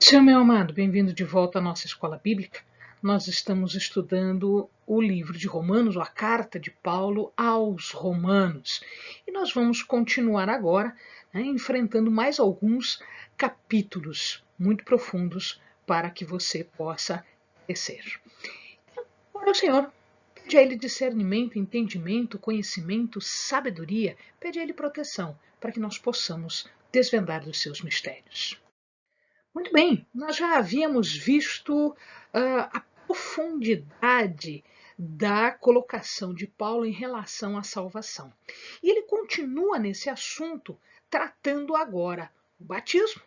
Seu meu amado, bem-vindo de volta à nossa escola bíblica. Nós estamos estudando o livro de Romanos, ou a carta de Paulo aos Romanos. E nós vamos continuar agora, enfrentando mais alguns capítulos muito profundos para que você possa crescer. Ora, o Senhor, pede a Ele discernimento, entendimento, conhecimento, sabedoria, pede a Ele proteção, para que nós possamos desvendar dos seus mistérios. Muito bem, nós já havíamos visto a profundidade da colocação de Paulo em relação à salvação. E ele continua nesse assunto, tratando agora o batismo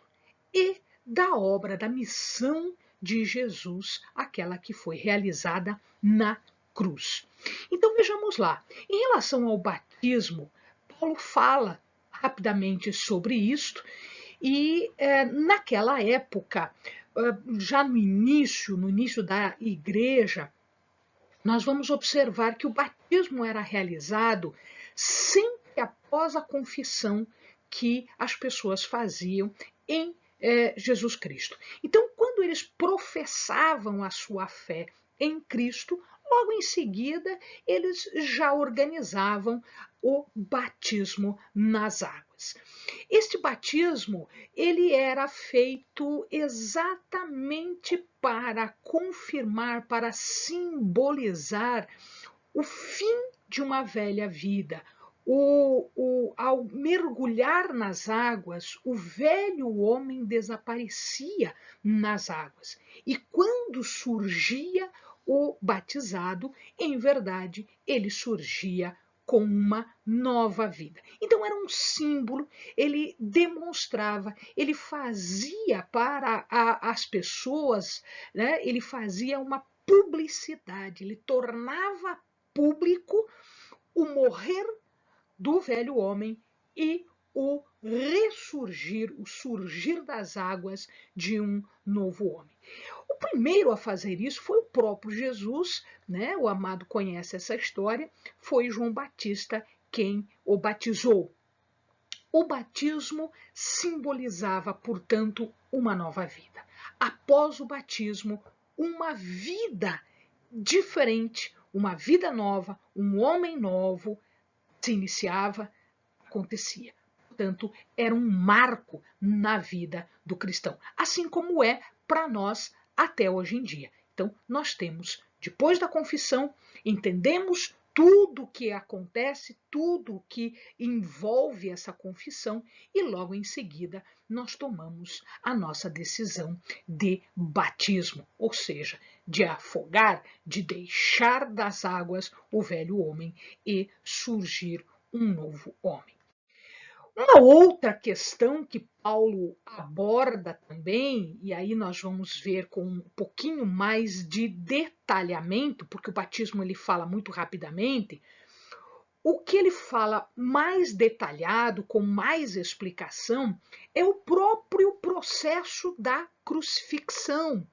e da obra, da missão de Jesus, aquela que foi realizada na cruz. Então vejamos lá, em relação ao batismo, Paulo fala rapidamente sobre isto e naquela época, já no início da igreja, nós vamos observar que o batismo era realizado sempre após a confissão que as pessoas faziam em Jesus Cristo. Então, quando eles professavam a sua fé em Cristo, logo em seguida eles já organizavam o batismo nas águas. Este batismo, ele era feito exatamente para confirmar, para simbolizar o fim de uma velha vida. Ao mergulhar nas águas, o velho homem desaparecia nas águas. E quando surgia o batizado, em verdade, ele surgia com uma nova vida. Então era um símbolo, ele demonstrava, ele fazia para as pessoas, né, ele fazia uma publicidade, ele tornava público o morrer do velho homem e o ressurgir, o surgir das águas de um novo homem. O primeiro a fazer isso foi o próprio Jesus, né? O amado conhece essa história, foi João Batista quem o batizou. O batismo simbolizava, portanto, uma nova vida. Após o batismo, uma vida diferente, uma vida nova, um homem novo se iniciava, acontecia. Portanto, era um marco na vida do cristão, assim como é para nós até hoje em dia. Então, nós temos, depois da confissão, entendemos tudo o que acontece, tudo o que envolve essa confissão e logo em seguida nós tomamos a nossa decisão de batismo, ou seja, de afogar, de deixar das águas o velho homem e surgir um novo homem. Uma outra questão que Paulo aborda também, e aí nós vamos ver com um pouquinho mais de detalhamento, porque o batismo ele fala muito rapidamente, o que ele fala mais detalhado, com mais explicação, é o próprio processo da crucifixão.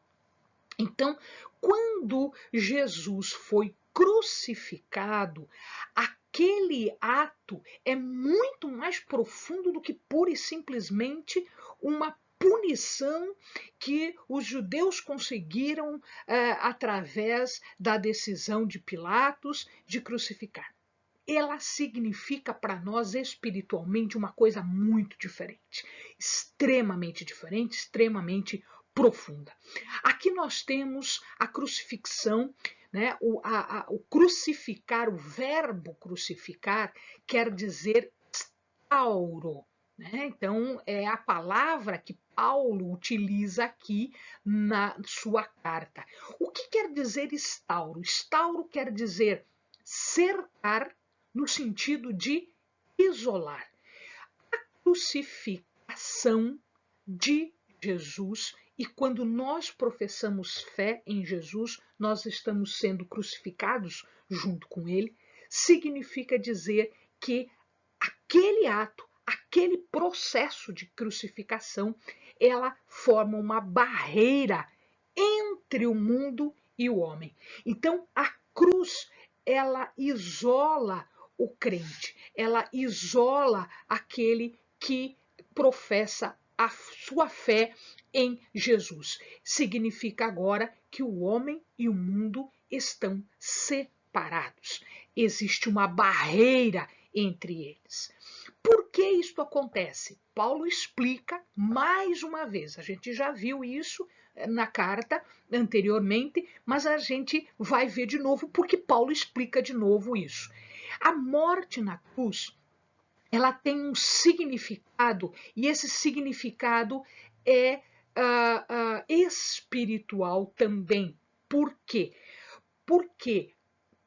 Então, quando Jesus foi crucificado, aquele ato é muito mais profundo do que pura e simplesmente uma punição que os judeus conseguiram através da decisão de Pilatos de crucificar. Ela significa para nós espiritualmente uma coisa muito diferente, extremamente profunda. Aqui nós temos a crucifixão, né? O crucificar, o verbo crucificar, quer dizer instauro. Né? Então, é a palavra que Paulo utiliza aqui na sua carta. O que quer dizer instauro? Instauro quer dizer cercar no sentido de isolar. A crucificação de Jesus, e quando nós professamos fé em Jesus, nós estamos sendo crucificados junto com ele, significa dizer que aquele ato, aquele processo de crucificação, ela forma uma barreira entre o mundo e o homem. Então, a cruz, ela isola o crente, ela isola aquele que professa a sua fé em Jesus. Significa agora que o homem e o mundo estão separados. Existe uma barreira entre eles. Por que isto acontece? Paulo explica mais uma vez. A gente já viu isso na carta anteriormente, mas a gente vai ver de novo porque Paulo explica de novo isso. A morte na cruz, ela tem um significado e esse significado é espiritual também. Por quê? Porque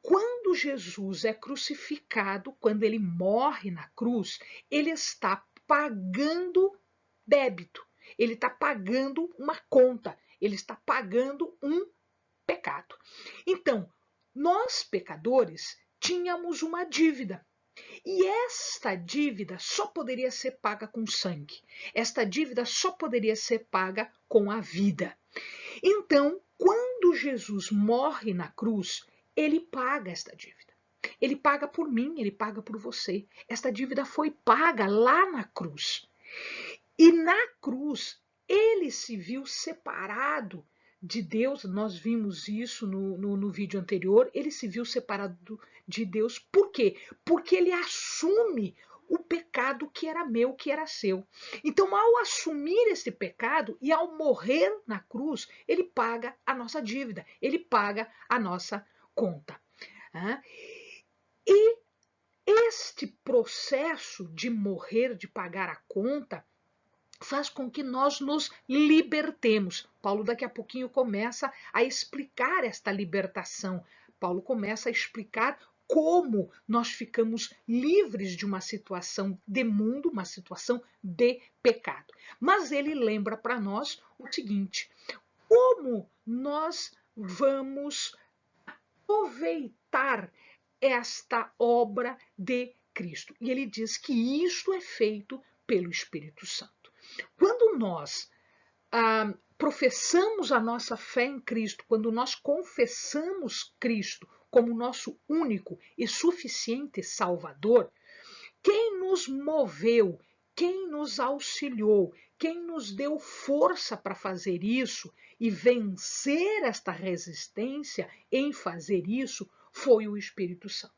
quando Jesus é crucificado, quando ele morre na cruz, ele está pagando débito, ele está pagando uma conta, ele está pagando um pecado. Então, nós pecadores tínhamos uma dívida. E esta dívida só poderia ser paga com sangue. Esta dívida só poderia ser paga com a vida. Então, quando Jesus morre na cruz, ele paga esta dívida. Ele paga por mim, ele paga por você. Esta dívida foi paga lá na cruz. E na cruz, ele se viu separado de Deus. Nós vimos isso no vídeo anterior. Ele se viu separado de Deus. Por quê? Porque ele assume o pecado que era meu, que era seu. Então, ao assumir esse pecado e ao morrer na cruz, ele paga a nossa dívida, ele paga a nossa conta. E este processo de morrer, de pagar a conta, faz com que nós nos libertemos. Paulo daqui a pouquinho começa a explicar esta libertação. Paulo começa a explicar como nós ficamos livres de uma situação de mundo, uma situação de pecado. Mas ele lembra para nós o seguinte: como nós vamos aproveitar esta obra de Cristo? E ele diz que isto é feito pelo Espírito Santo. Quando nós professamos a nossa fé em Cristo, quando nós confessamos Cristo como nosso único e suficiente Salvador, quem nos moveu, quem nos auxiliou, quem nos deu força para fazer isso e vencer esta resistência em fazer isso foi o Espírito Santo.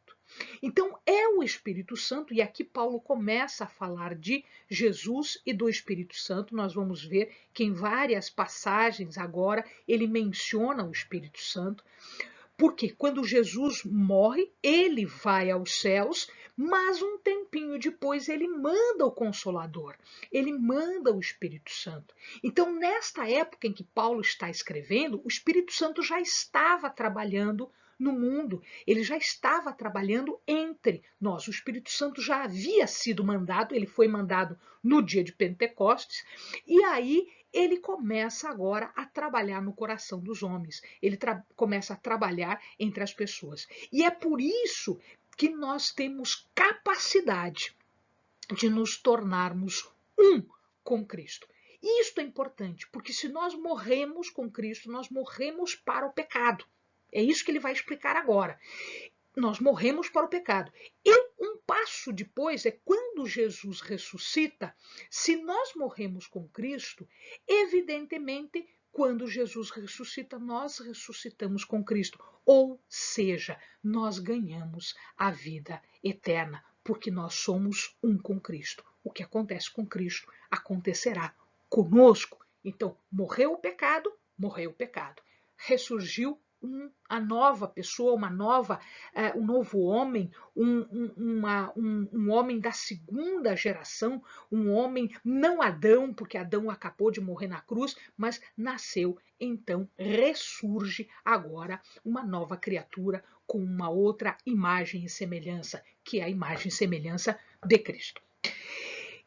Então, é o Espírito Santo, e aqui Paulo começa a falar de Jesus e do Espírito Santo. Nós vamos ver que em várias passagens agora ele menciona o Espírito Santo, porque quando Jesus morre, ele vai aos céus, mas um tempinho depois ele manda o Consolador, ele manda o Espírito Santo. Então, nesta época em que Paulo está escrevendo, o Espírito Santo já estava trabalhando no mundo, ele já estava trabalhando entre nós. O Espírito Santo já havia sido mandado, ele foi mandado no dia de Pentecostes, e aí ele começa agora a trabalhar no coração dos homens, ele começa a trabalhar entre as pessoas. E é por isso que nós temos capacidade de nos tornarmos um com Cristo. E isto é importante, porque se nós morremos com Cristo, nós morremos para o pecado. É isso que ele vai explicar agora. Nós morremos para o pecado. E um passo depois é quando Jesus ressuscita. Se nós morremos com Cristo, evidentemente, quando Jesus ressuscita, nós ressuscitamos com Cristo. Ou seja, nós ganhamos a vida eterna, porque nós somos um com Cristo. O que acontece com Cristo acontecerá conosco. Então, morreu o pecado, morreu o pecado. Ressurgiu a nova pessoa, um novo homem, um homem da segunda geração, um homem, não Adão, porque Adão acabou de morrer na cruz, mas nasceu, então ressurge agora uma nova criatura com uma outra imagem e semelhança, que é a imagem e semelhança de Cristo.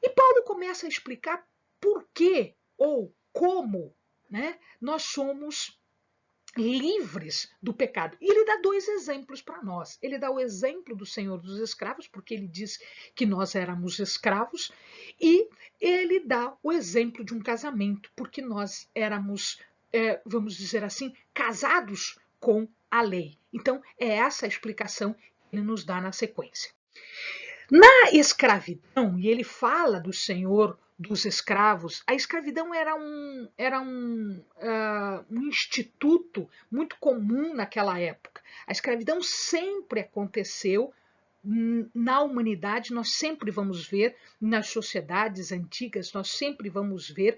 E Paulo começa a explicar por que ou como, né, nós somos livres do pecado. E ele dá dois exemplos para nós. Ele dá o exemplo do Senhor dos escravos, porque ele diz que nós éramos escravos, e ele dá o exemplo de um casamento, porque nós éramos, vamos dizer assim, casados com a lei. Então, é essa a explicação que ele nos dá na sequência. Na escravidão, e ele fala do Senhor dos escravos. A escravidão um instituto muito comum naquela época. A escravidão sempre aconteceu na humanidade, nós sempre vamos ver, nas sociedades antigas, nós sempre vamos ver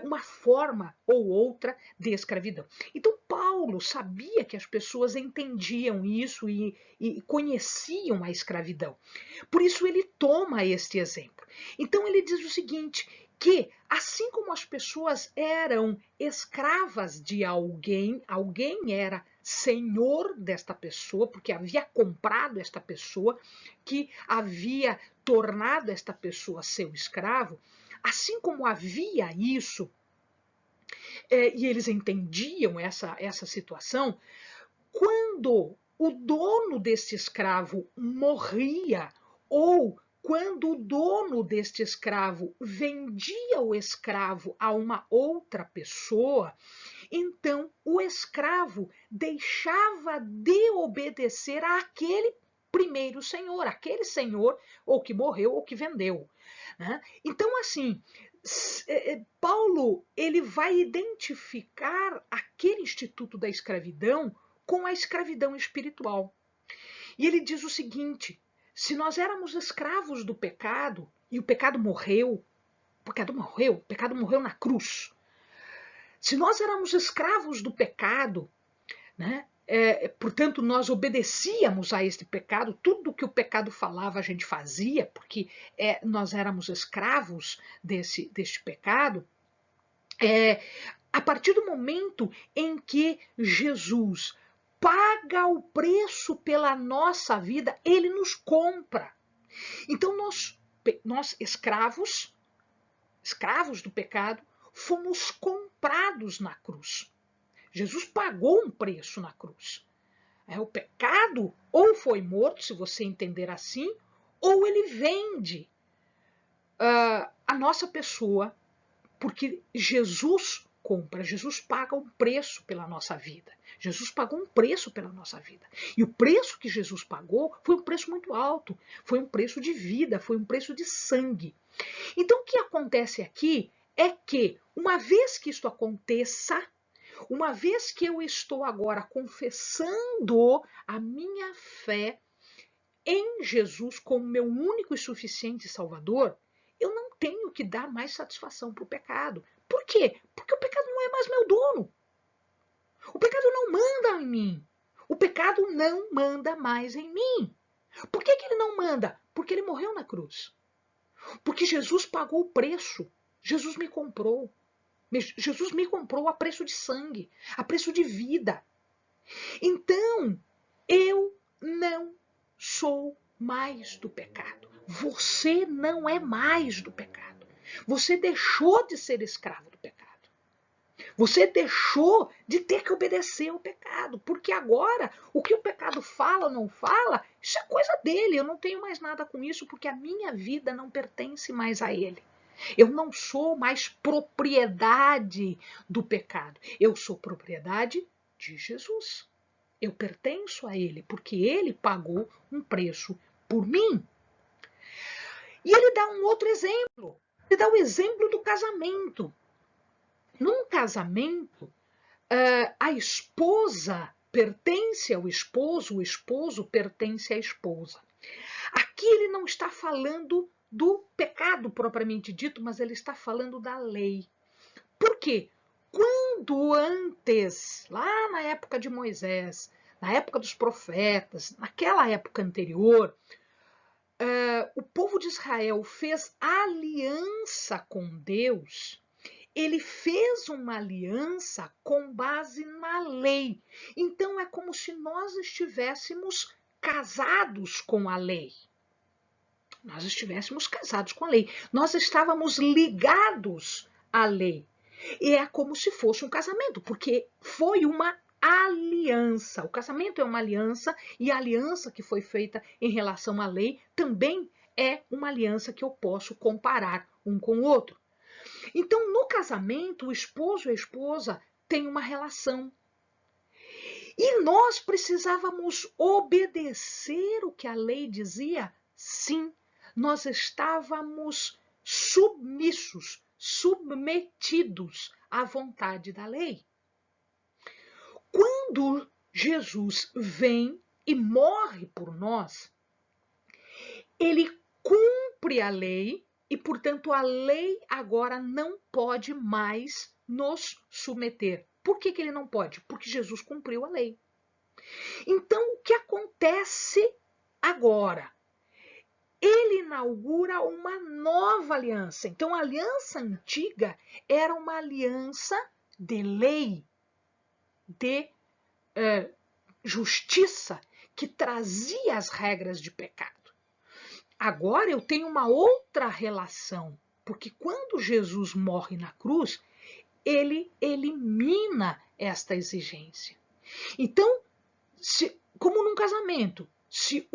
uma forma ou outra de escravidão. Então, Paulo sabia que as pessoas entendiam isso e conheciam a escravidão. Por isso, ele toma este exemplo. Então, ele diz o seguinte, que assim como as pessoas eram escravas de alguém, alguém era senhor desta pessoa, porque havia comprado esta pessoa, que havia tornado esta pessoa seu escravo, assim como havia isso, e eles entendiam essa situação, quando o dono deste escravo morria ou quando o dono deste escravo vendia o escravo a uma outra pessoa, então o escravo deixava de obedecer àquele primeiro senhor, aquele senhor ou que morreu ou que vendeu. Né? Então, assim, Paulo ele vai identificar aquele instituto da escravidão com a escravidão espiritual. E ele diz o seguinte: se nós éramos escravos do pecado e o pecado morreu, o pecado morreu na cruz. Se nós éramos escravos do pecado, né, portanto, nós obedecíamos a este pecado, tudo que o pecado falava a gente fazia, porque nós éramos escravos deste pecado, a partir do momento em que Jesus paga o preço pela nossa vida, ele nos compra. Então, nós escravos do pecado, fomos comprados na cruz. Jesus pagou um preço na cruz. O pecado ou foi morto, se você entender assim, ou ele vende a nossa pessoa, porque Jesus compra, Jesus paga um preço pela nossa vida. Jesus pagou um preço pela nossa vida. E o preço que Jesus pagou foi um preço muito alto, foi um preço de vida, foi um preço de sangue. Então, o que acontece aqui é que, uma vez que isto aconteça, uma vez que eu estou agora confessando a minha fé em Jesus como meu único e suficiente Salvador, eu não tenho que dar mais satisfação para o pecado. Por quê? Porque o pecado não é mais meu dono. O pecado não manda em mim. O pecado não manda mais em mim. Por que ele não manda? Porque ele morreu na cruz. Porque Jesus pagou o preço. Jesus me comprou. Jesus me comprou a preço de sangue, a preço de vida. Então, eu não sou mais do pecado. Você não é mais do pecado. Você deixou de ser escravo do pecado. Você deixou de ter que obedecer ao pecado, porque agora o que o pecado fala ou não fala, isso é coisa dele. Eu não tenho mais nada com isso, porque a minha vida não pertence mais a ele. Eu não sou mais propriedade do pecado. Eu sou propriedade de Jesus. Eu pertenço a ele, porque ele pagou um preço por mim. E ele dá um outro exemplo. Ele dá o exemplo do casamento. Num casamento, a esposa pertence ao esposo, o esposo pertence à esposa. Aqui ele não está falando do pecado propriamente dito, mas ele está falando da lei. Por quê? Quando antes, lá na época de Moisés, na época dos profetas, naquela época anterior, o povo de Israel fez aliança com Deus, ele fez uma aliança com base na lei. Então é como se nós estivéssemos casados com a lei. Nós estivéssemos casados com a lei. Nós estávamos ligados à lei. E é como se fosse um casamento, porque foi uma aliança. O casamento é uma aliança, e a aliança que foi feita em relação à lei também é uma aliança que eu posso comparar um com o outro. Então, no casamento, o esposo e a esposa têm uma relação. E nós precisávamos obedecer o que a lei dizia? Sim, nós estávamos submissos, submetidos à vontade da lei. Quando Jesus vem e morre por nós, ele cumpre a lei e, portanto, a lei agora não pode mais nos submeter. Por que ele não pode? Porque Jesus cumpriu a lei. Então, o que acontece agora? Ele inaugura uma nova aliança. Então, a aliança antiga era uma aliança de lei, de justiça, que trazia as regras de pecado. Agora eu tenho uma outra relação, porque quando Jesus morre na cruz, ele elimina esta exigência. Então, como num casamento, se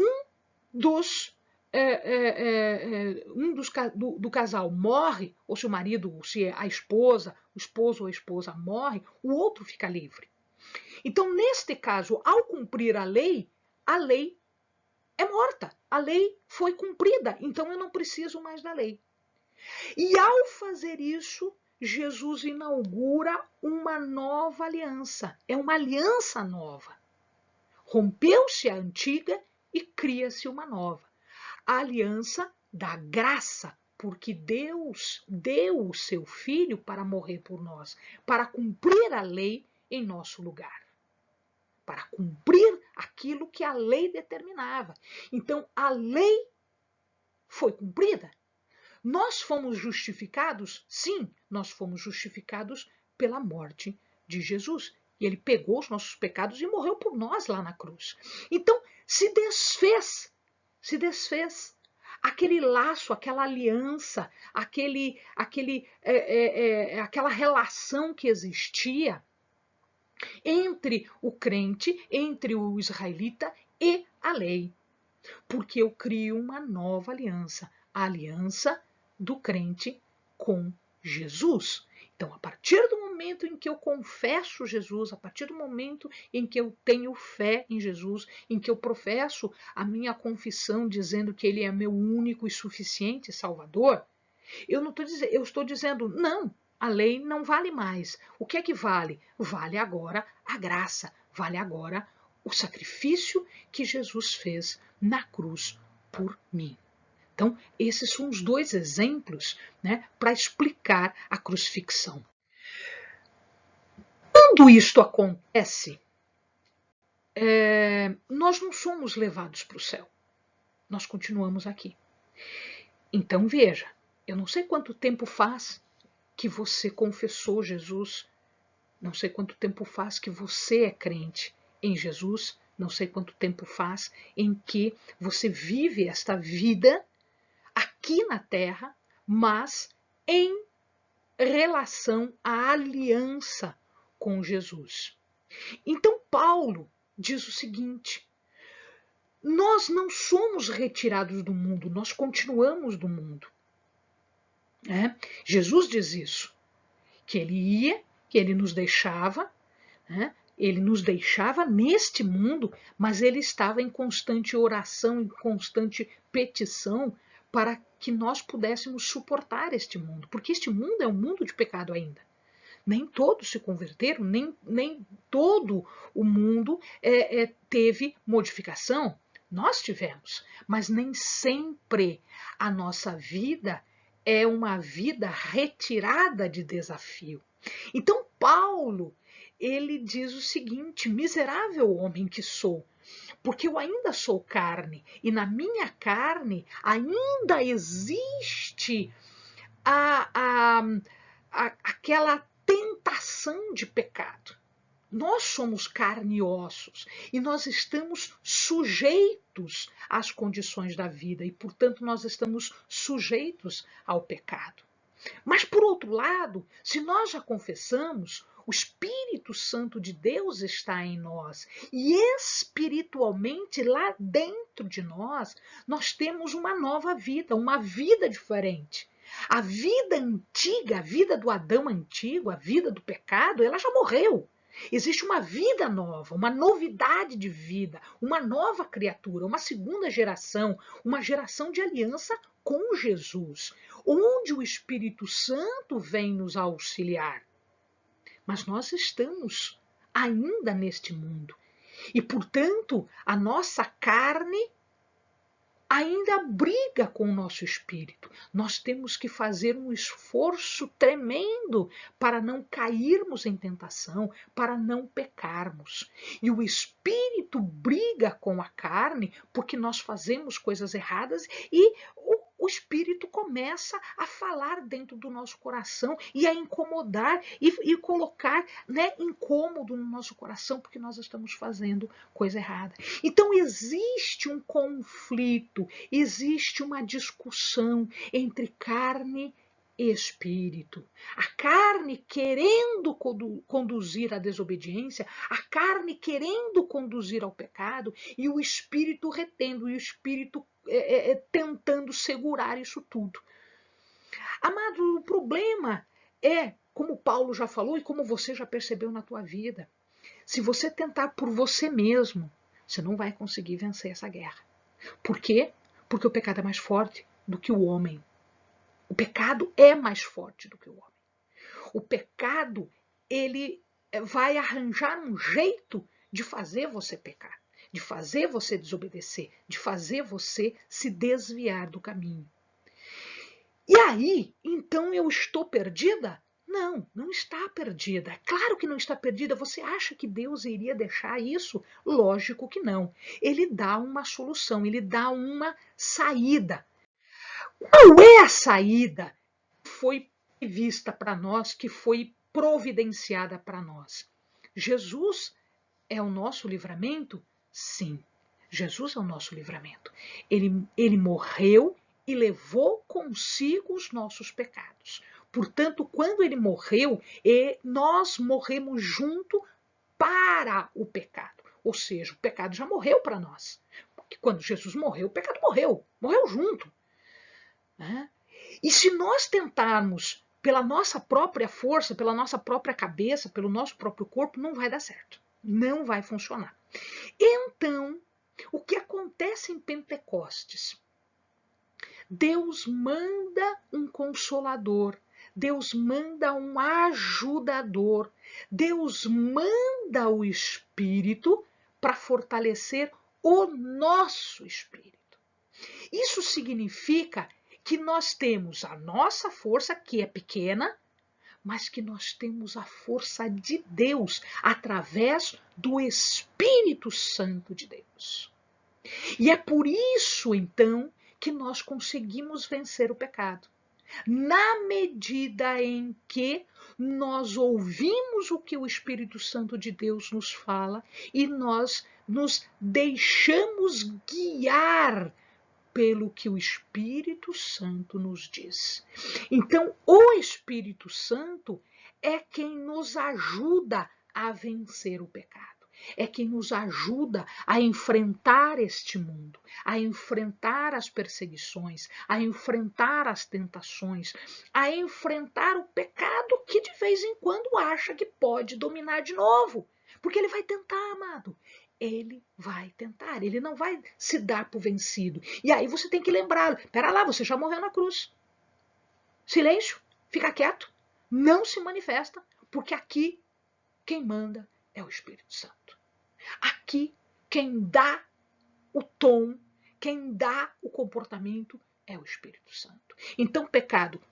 do casal morre, ou se o marido, ou se a esposa, o esposo ou a esposa morre, o outro fica livre. Então, neste caso, ao cumprir a lei é morta. A lei foi cumprida, então eu não preciso mais da lei. E ao fazer isso, Jesus inaugura uma nova aliança. É uma aliança nova. Rompeu-se a antiga e cria-se uma nova. A aliança da graça, porque Deus deu o seu Filho para morrer por nós, para cumprir a lei em nosso lugar, para cumprir aquilo que a lei determinava. Então, a lei foi cumprida. Nós fomos justificados? Sim, nós fomos justificados pela morte de Jesus. E ele pegou os nossos pecados e morreu por nós lá na cruz. Então, se desfez aquele laço, aquela aliança, aquela relação que existia entre o crente, entre o israelita e a lei. Porque eu crio uma nova aliança, a aliança do crente com Jesus. Então, a partir do momento em que eu confesso Jesus, a partir do momento em que eu tenho fé em Jesus, em que eu professo a minha confissão dizendo que ele é meu único e suficiente Salvador, eu estou dizendo, não, a lei não vale mais. O que é que vale? Vale agora a graça, vale agora o sacrifício que Jesus fez na cruz por mim. Então, esses são os dois exemplos, né, para explicar a crucifixão. Quando isto acontece, nós não somos levados para o céu. Nós continuamos aqui. Então, veja, eu não sei quanto tempo faz que você confessou Jesus, não sei quanto tempo faz que você é crente em Jesus, não sei quanto tempo faz em que você vive esta vida aqui na Terra, mas em relação à aliança com Jesus. Então, Paulo diz o seguinte: nós não somos retirados do mundo, nós continuamos do mundo. Jesus diz isso, que ele ia, que ele nos deixava, ele nos deixava neste mundo, mas ele estava em constante oração, em constante petição para que nós pudéssemos suportar este mundo, porque este mundo é um mundo de pecado ainda. Nem todos se converteram, nem todo o mundo teve modificação. Nós tivemos, mas nem sempre a nossa vida é uma vida retirada de desafio. Então, Paulo, ele diz o seguinte: miserável homem que sou, porque eu ainda sou carne, e na minha carne ainda existe aquela tentação de pecado. Nós somos carne e ossos e nós estamos sujeitos às condições da vida e, portanto, nós estamos sujeitos ao pecado. Mas, por outro lado, se nós já confessamos, o Espírito Santo de Deus está em nós e espiritualmente lá dentro de nós, nós temos uma nova vida, uma vida diferente. A vida antiga, a vida do Adão antigo, a vida do pecado, ela já morreu. Existe uma vida nova, uma novidade de vida, uma nova criatura, uma segunda geração, uma geração de aliança com Jesus. onde o Espírito Santo vem nos auxiliar. Mas nós estamos ainda neste mundo. E, portanto, a nossa carne ainda briga com o nosso espírito. Nós temos que fazer um esforço tremendo para não cairmos em tentação, para não pecarmos. E o espírito briga com a carne porque nós fazemos coisas erradas e o espírito começa a falar dentro do nosso coração e a incomodar e colocar, né, incômodo no nosso coração porque nós estamos fazendo coisa errada. Então existe um conflito, existe uma discussão entre carne e espírito. A carne querendo conduzir à desobediência, a carne querendo conduzir ao pecado e o espírito retendo, e o espírito tentando segurar isso tudo. Amado, o problema é, como Paulo já falou e como você já percebeu na tua vida, se você tentar por você mesmo, você não vai conseguir vencer essa guerra. Por quê? Porque o pecado é mais forte do que o homem. O pecado é mais forte do que o homem. O pecado, ele vai arranjar um jeito de fazer você pecar, de fazer você desobedecer, de fazer você se desviar do caminho. E aí, então eu estou perdida? Não, não está perdida. Claro que não está perdida. Você acha que Deus iria deixar isso? Lógico que não. Ele dá uma solução, ele dá uma saída. Qual é a saída que foi vista para nós, que foi providenciada para nós? Jesus é o nosso livramento? Sim, Jesus é o nosso livramento. Ele morreu e levou consigo os nossos pecados. Portanto, quando ele morreu, nós morremos junto para o pecado. Ou seja, o pecado já morreu para nós. Porque quando Jesus morreu, o pecado morreu. Morreu junto. Né? E se nós tentarmos pela nossa própria força, pela nossa própria cabeça, pelo nosso próprio corpo, não vai dar certo. Não vai funcionar. Então, o que acontece em Pentecostes? Deus manda um consolador, Deus manda um ajudador, Deus manda o Espírito para fortalecer o nosso espírito. Isso significa que nós temos a nossa força, que é pequena, mas que nós temos a força de Deus através do Espírito Santo de Deus. E é por isso, então, que nós conseguimos vencer o pecado. Na medida em que nós ouvimos o que o Espírito Santo de Deus nos fala e nós nos deixamos guiar pelo que o Espírito Santo nos diz. Então, o Espírito Santo é quem nos ajuda a vencer o pecado. É quem nos ajuda a enfrentar este mundo, a enfrentar as perseguições, a enfrentar as tentações, a enfrentar o pecado que de vez em quando acha que pode dominar de novo. Porque ele vai tentar, amado. Ele vai tentar, ele não vai se dar por vencido. E aí você tem que lembrá-lo. Pera lá, você já morreu na cruz. Silêncio, fica quieto, não se manifesta, porque aqui quem manda é o Espírito Santo. Aqui quem dá o tom, quem dá o comportamento é o Espírito Santo. Então, pecado,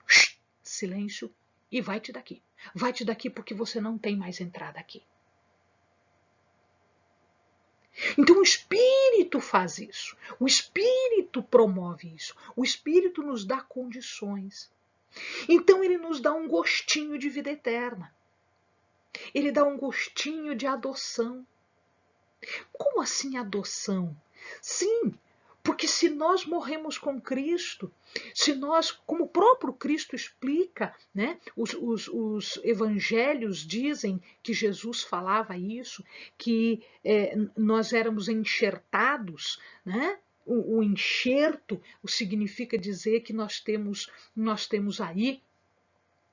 silêncio e vai-te daqui. Vai-te daqui porque você não tem mais entrada aqui. Então o Espírito faz isso, o Espírito promove isso, o Espírito nos dá condições. Então ele nos dá um gostinho de vida eterna, ele dá um gostinho de adoção. Como assim adoção? Sim, porque se nós morremos com Cristo, se nós, como o próprio Cristo explica, né, os evangelhos dizem que Jesus falava isso, que nós éramos enxertados, né? O enxerto significa dizer que nós temos aí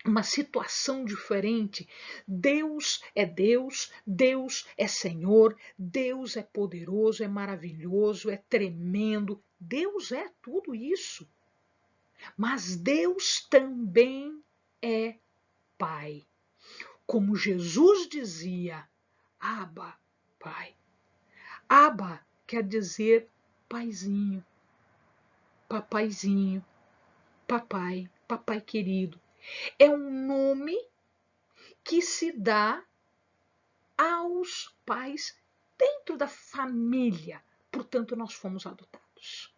uma situação diferente. Deus é Deus, Deus é Senhor, Deus é poderoso, é maravilhoso, é tremendo. Deus é tudo isso. Mas Deus também é Pai. Como Jesus dizia, Abba, Pai. Abba quer dizer paizinho, papaizinho, papai, papai querido. É um nome que se dá aos pais dentro da família. Portanto, nós fomos adotados.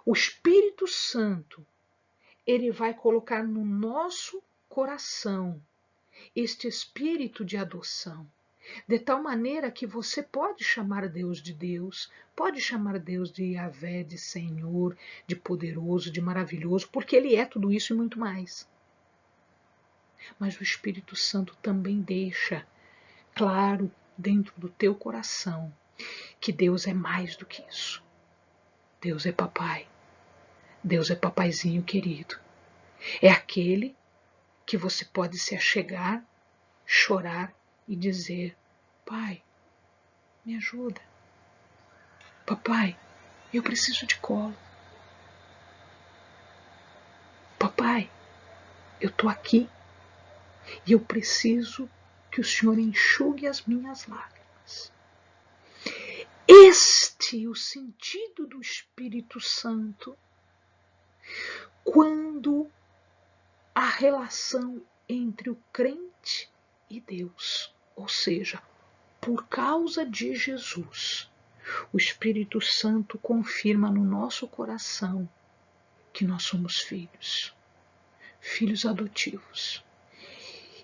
O Espírito Santo, ele vai colocar no nosso coração este espírito de adoção, de tal maneira que você pode chamar Deus de Deus, pode chamar Deus de Yahvé, de Senhor, de poderoso, de maravilhoso, porque Ele é tudo isso e muito mais. Mas o Espírito Santo também deixa claro dentro do teu coração que Deus é mais do que isso. Deus é papai. Deus é papaizinho querido. É aquele que você pode se achegar, chorar e dizer: Pai, me ajuda. Papai, eu preciso de colo. Papai, eu estou aqui e eu preciso que o Senhor enxugue as minhas lágrimas. Este é o sentido do Espírito Santo quando a relação entre o crente e Deus, ou seja, por causa de Jesus, o Espírito Santo confirma no nosso coração que nós somos filhos, filhos adotivos.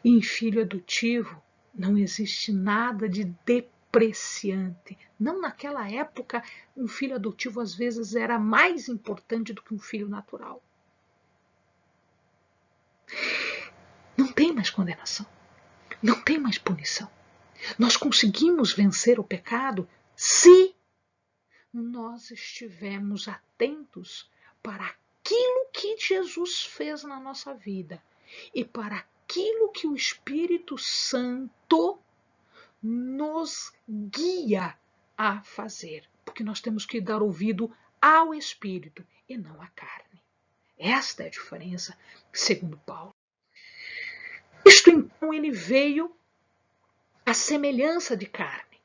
E em filho adotivo não existe nada de depreciante. Não naquela época, um filho adotivo às vezes era mais importante do que um filho natural. Não tem mais condenação, não tem mais punição. Nós conseguimos vencer o pecado se nós estivermos atentos para aquilo que Jesus fez na nossa vida e para aquilo que o Espírito Santo nos guia a fazer. Porque nós temos que dar ouvido ao Espírito e não à carne. Esta é a diferença, segundo Paulo. Isto então ele veio à semelhança de carne.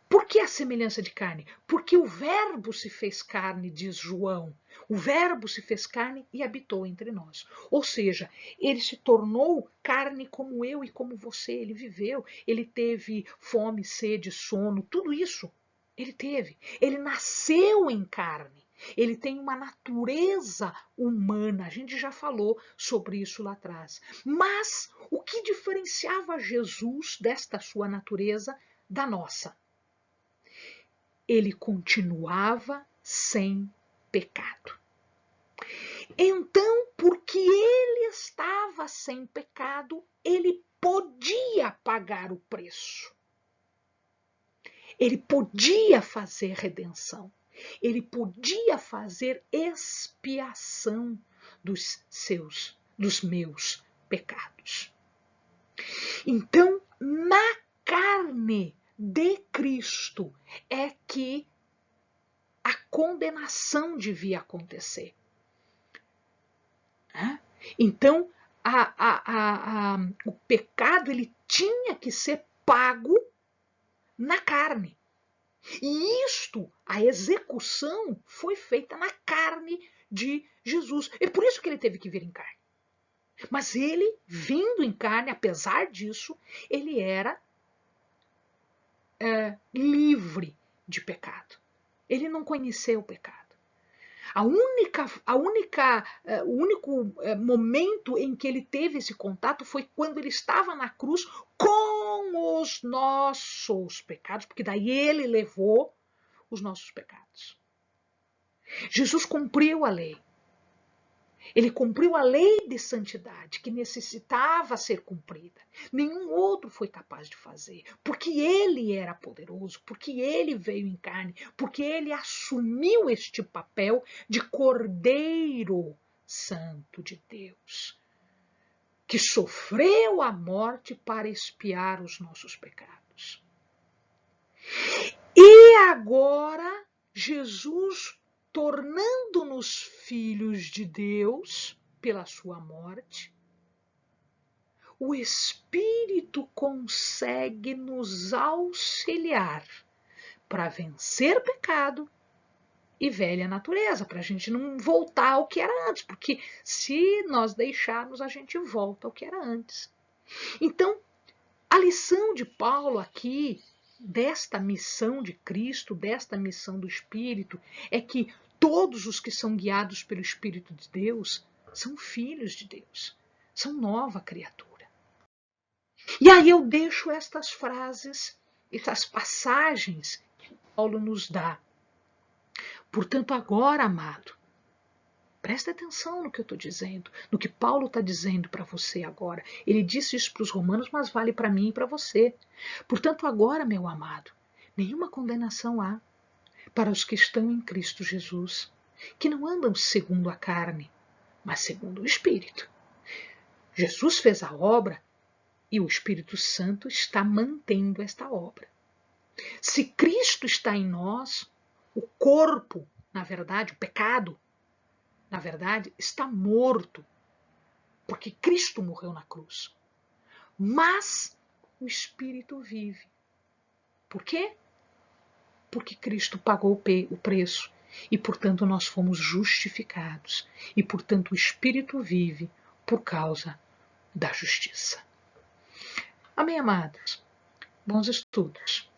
Por que a semelhança de carne? Porque o Verbo se fez carne, diz João. O Verbo se fez carne e habitou entre nós. Ou seja, ele se tornou carne como eu e como você. Ele viveu, ele teve fome, sede, sono, tudo isso ele teve. Ele nasceu em carne. Ele tem uma natureza humana. A gente já falou sobre isso lá atrás. Mas o que diferenciava Jesus desta sua natureza da nossa? Ele continuava sem pecado. Então, porque ele estava sem pecado, ele podia pagar o preço. Ele podia fazer redenção. Ele podia fazer expiação dos meus pecados. Então, na carne de Cristo é que a condenação devia acontecer. Então, o pecado ele tinha que ser pago na carne. E isto, a execução, foi feita na carne de Jesus. É por isso que ele teve que vir em carne. Mas ele, vindo em carne, apesar disso, ele era livre de pecado. Ele não conheceu o pecado. O único momento em que ele teve esse contato foi quando ele estava na cruz com os nossos pecados, porque daí ele levou os nossos pecados. Jesus cumpriu a lei. Ele cumpriu a lei de santidade que necessitava ser cumprida. Nenhum outro foi capaz de fazer, porque ele era poderoso, porque ele veio em carne, porque ele assumiu este papel de Cordeiro Santo de Deus, que sofreu a morte para expiar os nossos pecados. E agora Jesus tornando-nos filhos de Deus pela sua morte, o Espírito consegue nos auxiliar para vencer o pecado e velha natureza, para a gente não voltar ao que era antes, porque se nós deixarmos, a gente volta ao que era antes. Então, a lição de Paulo aqui, desta missão de Cristo, desta missão do Espírito, é que todos os que são guiados pelo Espírito de Deus são filhos de Deus, são nova criatura. E aí eu deixo estas frases, essas passagens que Paulo nos dá. Portanto, agora, amado, presta atenção no que eu estou dizendo, no que Paulo está dizendo para você agora. Ele disse isso para os romanos, mas vale para mim e para você. Portanto, agora, meu amado, nenhuma condenação há para os que estão em Cristo Jesus, que não andam segundo a carne, mas segundo o Espírito. Jesus fez a obra e o Espírito Santo está mantendo esta obra. Se Cristo está em nós, o corpo, na verdade, o pecado, na verdade, está morto, porque Cristo morreu na cruz. Mas o Espírito vive. Por quê? Porque Cristo pagou o preço e, portanto, nós fomos justificados. E, portanto, o Espírito vive por causa da justiça. Amém, amados? Bons estudos.